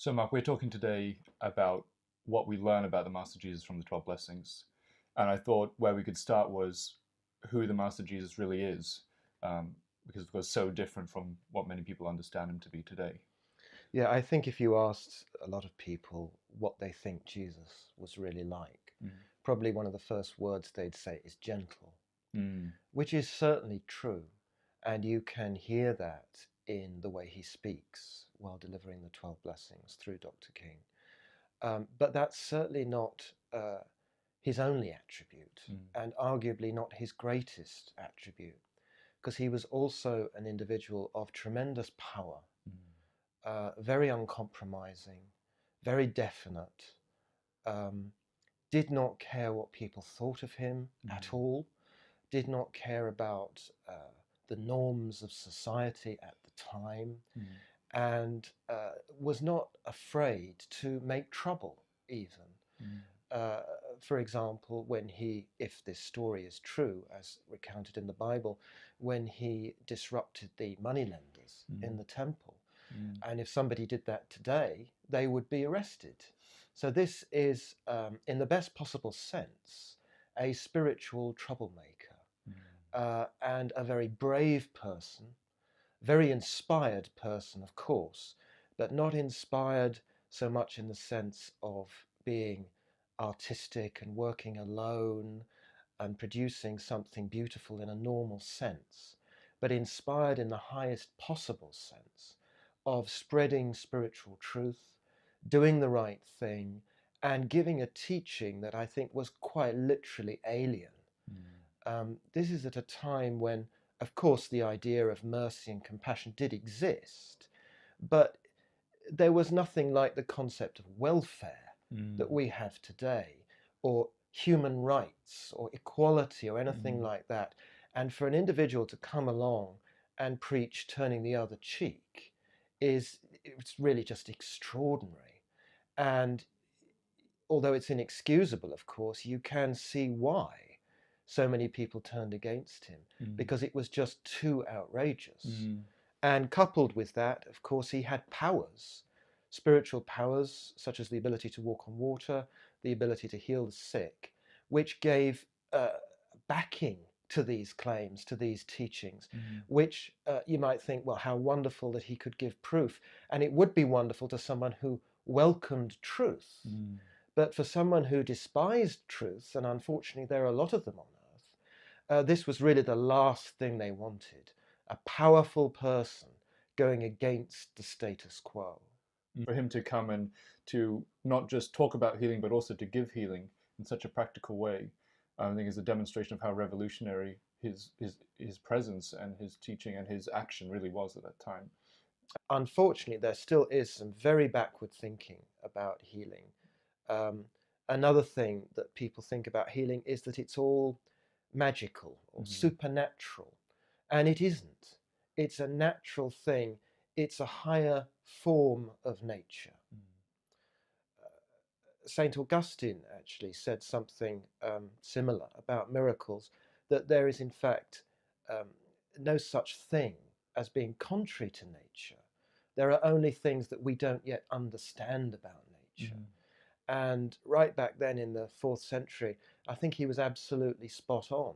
So, Mark, we're talking today about what we learn about the Master Jesus from the 12 blessings. And I thought where we could start was who the Master Jesus really is, because, of course, so different from what many people understand him to be today. Yeah, I think if you asked a lot of people what they think Jesus was really like, Mm. probably one of the first words they'd say is gentle, Mm. which is certainly true. And you can hear that in the way he speaks while delivering the 12 blessings through Dr. King. But that's certainly not his only attribute, Mm. and arguably not his greatest attribute, because he was also an individual of tremendous power, very uncompromising, very definite, um, did not care what people thought of him at all, did not care about the norms of society at the time, Mm. and was not afraid to make trouble, even. Mm. Uh, for example, when he, if this story is true, as recounted in the Bible, when he disrupted the moneylenders in the temple. And if somebody did that today, they would be arrested. So this is, in the best possible sense, a spiritual troublemaker, and a very brave person, very inspired person, of course, but not inspired so much in the sense of being artistic and working alone and producing something beautiful in a normal sense, but inspired in the highest possible sense of spreading spiritual truth, doing the right thing, and giving a teaching that I think was quite literally alien. This is at a time when, of course, the idea of mercy and compassion did exist, but there was nothing like the concept of welfare that we have today, or human rights, or equality, or anything like that. And for an individual to come along and preach turning the other cheek it's really just extraordinary. And although it's inexcusable, of course, you can see why so many people turned against him, because it was just too outrageous. And coupled with that, of course, he had powers, spiritual powers, such as the ability to walk on water, the ability to heal the sick, which gave backing to these claims, to these teachings, which you might think, well, how wonderful that he could give proof. And it would be wonderful to someone who welcomed truth. But for someone who despised truth, and unfortunately there are a lot of them on earth, this was really the last thing they wanted. A powerful person going against the status quo. For him to come and to not just talk about healing, but also to give healing in such a practical way, I think is a demonstration of how revolutionary his presence and his teaching and his action really was at that time. Unfortunately, there still is some very backward thinking about healing. Um, Another thing that people think about healing is that it's all magical or supernatural, and it isn't. It's a natural thing. It's a higher form of nature. Saint Augustine actually said something similar about miracles, that there is in fact um, no such thing as being contrary to nature. There are only things that we don't yet understand about nature. And right back then in the 4th century, I think he was absolutely spot on.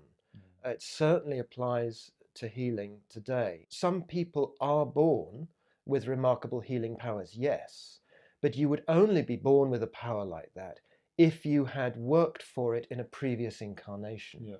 It certainly applies to healing today. Some people are born with remarkable healing powers, yes, but you would only be born with a power like that if you had worked for it in a previous incarnation. Yeah.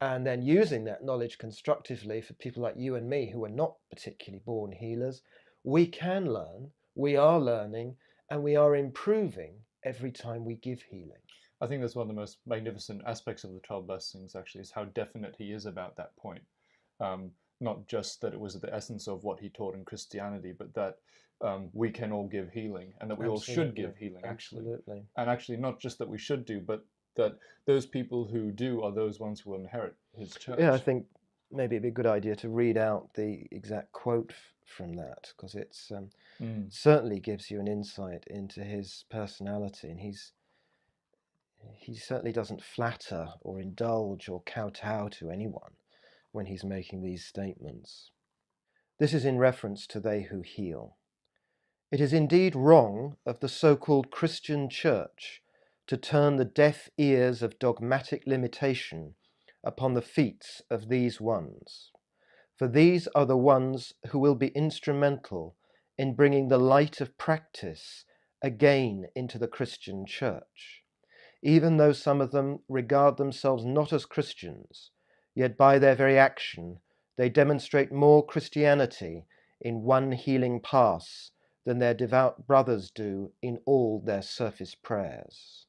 And then using that knowledge constructively for people like you and me who are not particularly born healers, we can learn, we are learning, and we are improving every time we give healing. I think that's one of the most magnificent aspects of the 12 blessings, actually, is how definite he is about that point. Not just that it was the essence of what he taught in Christianity, but that we can all give healing and that we all should give healing, actually. Absolutely. And actually, not just that we should do, but that those people who do are those ones who will inherit his church. Yeah, I think maybe it'd be a good idea to read out the exact quote from that, because it's certainly gives you an insight into his personality, and he certainly doesn't flatter or indulge or kowtow to anyone when he's making these statements. This is in reference to they who heal. It is indeed wrong of the so-called Christian Church to turn the deaf ears of dogmatic limitation upon the feet of these ones, for these are the ones who will be instrumental in bringing the light of practice again into the Christian Church. Even though some of them regard themselves not as Christians, yet by their very action they demonstrate more Christianity in one healing pass than their devout brothers do in all their surface prayers.